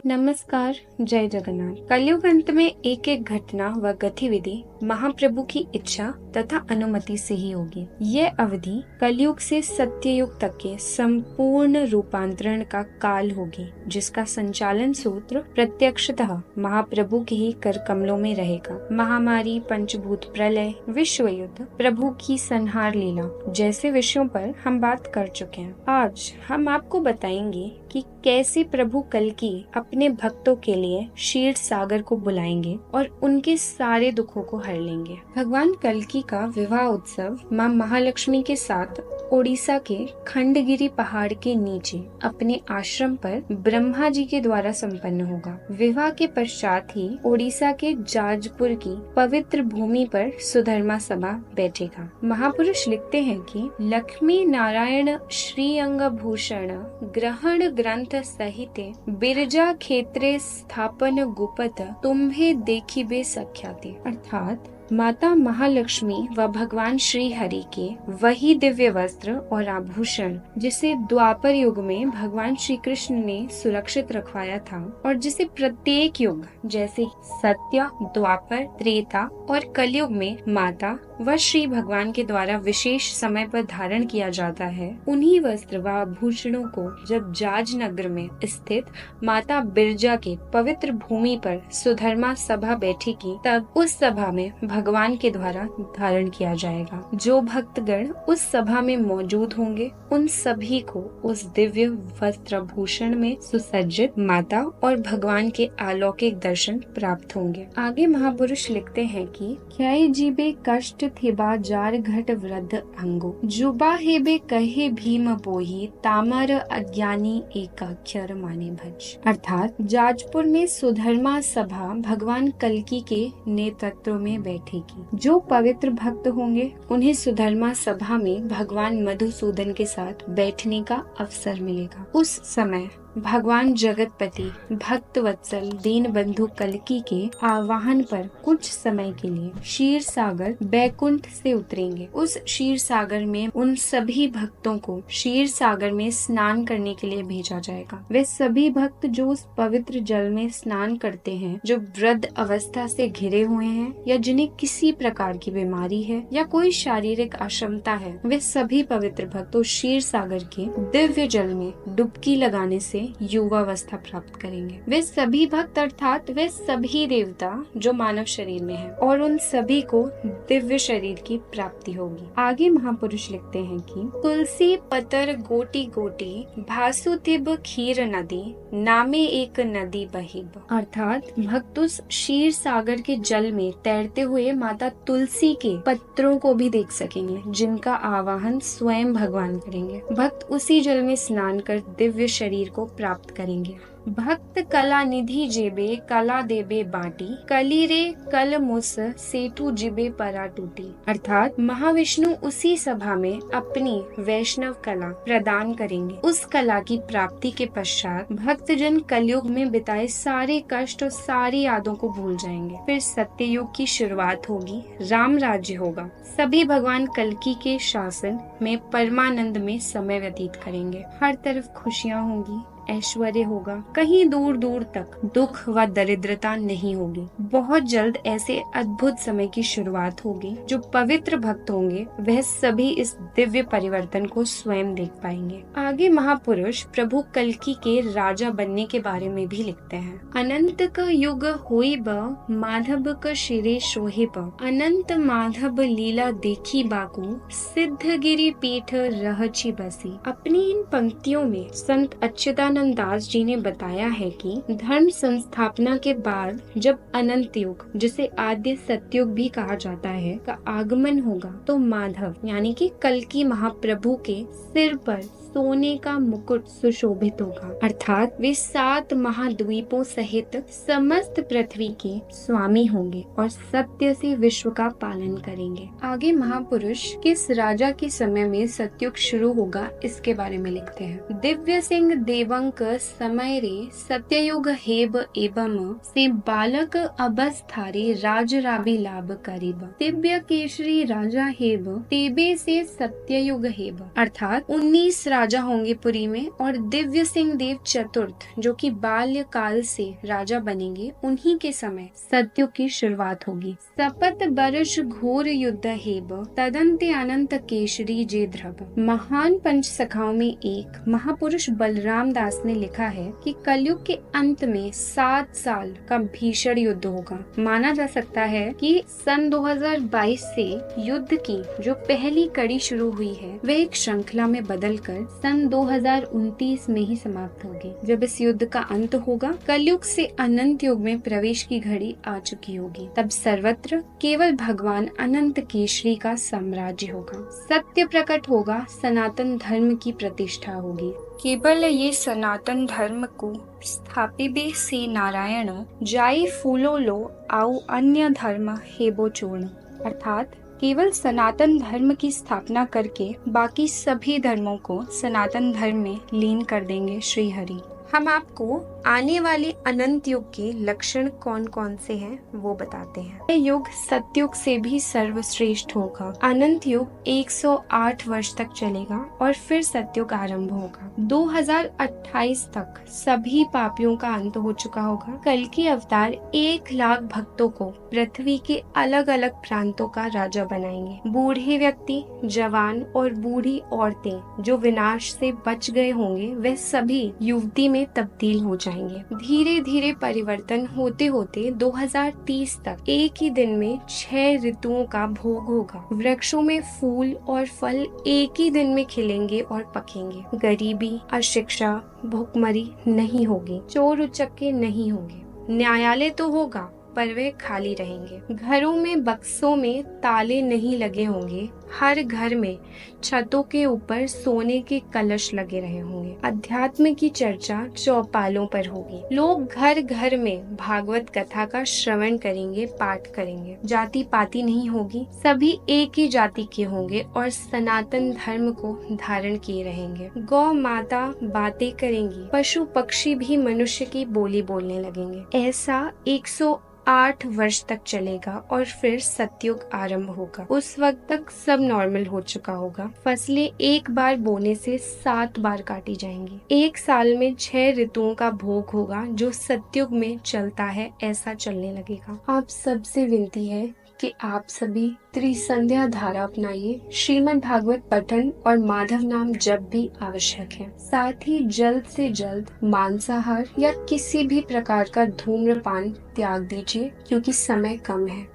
नमस्कार, जय जगन्नाथ। कलयुग अंत में एक एक घटना व गतिविधि महाप्रभु की इच्छा तथा अनुमति से ही होगी। यह अवधि कलयुग से सत्ययुग तक के संपूर्ण रूपांतरण का काल होगी, जिसका संचालन सूत्र प्रत्यक्षतः महाप्रभु के ही कर कमलों में रहेगा। महामारी, पंचभूत प्रलय, विश्व युद्ध, प्रभु की संहार लीला जैसे विषयों पर हम बात कर चुके हैं। आज हम आपको बताएंगे कि कैसे प्रभु कल्कि अपने भक्तों के लिए क्षीर सागर को बुलाएंगे और उनके सारे दुखों को हर लेंगे। भगवान कल्कि का विवाह उत्सव माँ महालक्ष्मी के साथ ओडिशा के खंडगिरी पहाड़ के नीचे अपने आश्रम पर ब्रह्मा जी के द्वारा संपन्न होगा। विवाह के पश्चात ही ओडिशा के जाजपुर की पवित्र भूमि पर सुधर्मा सभा बैठेगा। महापुरुष लिखते हैं कि लक्ष्मी नारायण श्री अंग भूषण ग्रहण ग्रंथ सहित बिरजा क्षेत्रे स्थापन गुपत तुम्हे देखिबे सख्याति। अर्थात माता महालक्ष्मी व भगवान श्री हरि के वही दिव्य वस्त्र और आभूषण जिसे द्वापर युग में भगवान श्री कृष्ण ने सुरक्षित रखवाया था और जिसे प्रत्येक युग जैसे सत्य, द्वापर, त्रेता और कलयुग में माता व श्री भगवान के द्वारा विशेष समय पर धारण किया जाता है, उन्हीं वस्त्र व आभूषणों को जब जाज नगर में स्थित माता बिरजा के पवित्र भूमि पर सुधर्मा सभा बैठेगी, तब उस सभा में भगवान के द्वारा धारण किया जाएगा। जो भक्तगण उस सभा में मौजूद होंगे, उन सभी को उस दिव्य वस्त्र भूषण में सुसज्जित माता और भगवान के अलौकिक दर्शन प्राप्त होंगे। आगे महापुरुष लिखते हैं कि ख्याय जीबे कष्ट थिबा जार घट वृद्ध अंगो जुबा हेबे कहे भीम बोही तामर अज्ञानी एक अक्षर माने भज। अर्थात जाजपुर में सुधर्मा सभा भगवान कल्कि के नेतृत्व में बैठेगी। जो पवित्र भक्त होंगे उन्हें सुधर्मा सभा में भगवान मधुसूदन के साथ बैठने का अवसर मिलेगा। उस समय भगवान जगतपति भक्त वत्सल दीन बंधु कल्कि के आवाहन पर कुछ समय के लिए क्षीर सागर बैकुंठ से उतरेंगे। उस क्षीर सागर में उन सभी भक्तों को क्षीर सागर में स्नान करने के लिए भेजा जाएगा। वे सभी भक्त जो उस पवित्र जल में स्नान करते हैं, जो वृद्ध अवस्था से घिरे हुए हैं या जिन्हें किसी प्रकार की बीमारी है या कोई शारीरिक अक्षमता है, वे सभी पवित्र भक्त उस क्षीर सागर के दिव्य जल में डुबकी लगाने से युवावस्था प्राप्त करेंगे। वे सभी भक्त अर्थात वे सभी देवता जो मानव शरीर में हैं, और उन सभी को दिव्य शरीर की प्राप्ति होगी। आगे महापुरुष लिखते हैं कि तुलसी पतर गोटी गोटी भासुतिब खीर नदी नामे एक नदी बहिब। अर्थात भक्त उस क्षीर सागर के जल में तैरते हुए माता तुलसी के पत्रों को भी देख सकेंगे, जिनका आवाहन स्वयं भगवान करेंगे। भक्त उसी जल में स्नान कर दिव्य शरीर को प्राप्त करेंगे। भक्त कला निधि जेबे कला देबे बाटी कली रे कल मुस सेठू जिबे परा टूटी। अर्थात महाविष्णु उसी सभा में अपनी वैष्णव कला प्रदान करेंगे। उस कला की प्राप्ति के पश्चात भक्तजन कलयुग में बिताए सारे कष्ट और सारी यादों को भूल जाएंगे। फिर सत्ययुग की शुरुआत होगी, राम राज्य होगा। सभी भगवान कल्कि के शासन में परमानंद में समय व्यतीत करेंगे। हर तरफ खुशियाँ होंगी, ऐश्वर्य होगा, कहीं दूर दूर तक दुख व दरिद्रता नहीं होगी। बहुत जल्द ऐसे अद्भुत समय की शुरुआत होगी। जो पवित्र भक्त होंगे वह सभी इस दिव्य परिवर्तन को स्वयं देख पाएंगे। आगे महापुरुष प्रभु कल्कि के राजा बनने के बारे में भी लिखते हैं। अनंत का युग होइब माधव का शिरे शोहिब अनंत माधव लीला देखी बाकू सिद्धगिरी पीठ रहची बसी। अपनी इन पंक्तियों में संत अच्युतानंद दास जी ने बताया है कि धर्म संस्थापना के बाद जब अनंत युग, जिसे आद्य सतयुग भी कहा जाता है, का आगमन होगा, तो माधव यानी कि कल्कि महाप्रभु के सिर पर सोने का मुकुट सुशोभित होगा। अर्थात वे 7 महाद्वीपों सहित समस्त पृथ्वी के स्वामी होंगे और सत्य से विश्व का पालन करेंगे। आगे महापुरुष किस राजा के समय में सतयुग शुरू होगा इसके बारे में लिखते हैं। दिव्य सिंह देवंक समय रे रे सत्ययुग हेब एवं से बालक अबस्थारे राज राबी लाभ करीब। दिव्य केशरी राजा हेब तेबे से सत्ययुग हेब, अर्थात 19 राजा होंगे पुरी में और दिव्य सिंह देव चतुर्थ जो कि बाल्य काल से राजा बनेंगे, उन्हीं के समय सतयुग की शुरुआत होगी। सपत बरस घोर युद्ध हेब तदंते अनंत केशरी जे ध्रव। महान पंच सखाओं में एक महापुरुष बलराम दास ने लिखा है कि कलयुग के अंत में 7 साल का भीषण युद्ध होगा। माना जा सकता है कि सन 2022 से युद्ध की जो पहली कड़ी शुरू हुई है वह एक श्रृंखला में बदलकर सन 2029 में ही समाप्त होगी। जब इस युद्ध का अंत होगा, कलयुग से अनंत युग में प्रवेश की घड़ी आ चुकी होगी। तब सर्वत्र केवल भगवान अनंत केशरी का साम्राज्य होगा, सत्य प्रकट होगा, सनातन धर्म की प्रतिष्ठा होगी। केवल ये सनातन धर्म को स्थापिबे से नारायण जाई फूलो लो आउ अन्य धर्म हेबो चूर्ण, अर्थात केवल सनातन धर्म की स्थापना करके बाकी सभी धर्मों को सनातन धर्म में लीन कर देंगे श्री हरि। हम आपको आने वाले अनंत युग के लक्षण कौन कौन से हैं वो बताते हैं। यह युग सतयुग से भी सर्वश्रेष्ठ होगा। अनंत युग 108 वर्ष तक चलेगा और फिर सतयुग आरंभ होगा। 2028 तक सभी पापियों का अंत हो चुका होगा। कल की अवतार 1 लाख भक्तों को पृथ्वी के अलग अलग प्रांतों का राजा बनाएंगे। बूढ़े व्यक्ति, जवान और बूढ़ी औरतें जो विनाश से बच गए होंगे वह सभी युवती में तब्दील हो जाएंगे। धीरे धीरे परिवर्तन होते होते 2030 तक एक ही दिन में 6 ऋतुओं का भोग होगा। वृक्षों में फूल और फल एक ही दिन में खिलेंगे और पकेंगे। गरीबी, अशिक्षा, भुखमरी नहीं होगी। चोर उचक्के नहीं होंगे। न्यायालय तो होगा पर वे खाली रहेंगे। घरों में बक्सों में ताले नहीं लगे होंगे। हर घर में छतों के ऊपर सोने के कलश लगे रहे होंगे। अध्यात्म की चर्चा चौपालों पर होगी। लोग घर घर में भागवत कथा का श्रवण करेंगे, पाठ करेंगे। जाति पाति नहीं होगी, सभी एक ही जाति के होंगे और सनातन धर्म को धारण किए रहेंगे। गौ माता बातें करेंगी, पशु पक्षी भी मनुष्य की बोली बोलने लगेंगे। ऐसा 108 वर्ष तक चलेगा और फिर सतयुग आरंभ होगा। उस वक्त तक सब नॉर्मल हो चुका होगा। फसलें एक बार बोने से 7 बार काटी जाएंगी। एक साल में 6 ऋतुओं का भोग होगा जो सतयुग में चलता है, ऐसा चलने लगेगा। आप सबसे विनती है कि आप सभी त्रिसंध्या धारा अपनाइए। श्रीमद् भागवत पठन और माधव नाम जप भी आवश्यक है। साथ ही जल्द से जल्द मांसाहार या किसी भी प्रकार का धूम्रपान त्याग दीजिए क्योंकि समय कम है।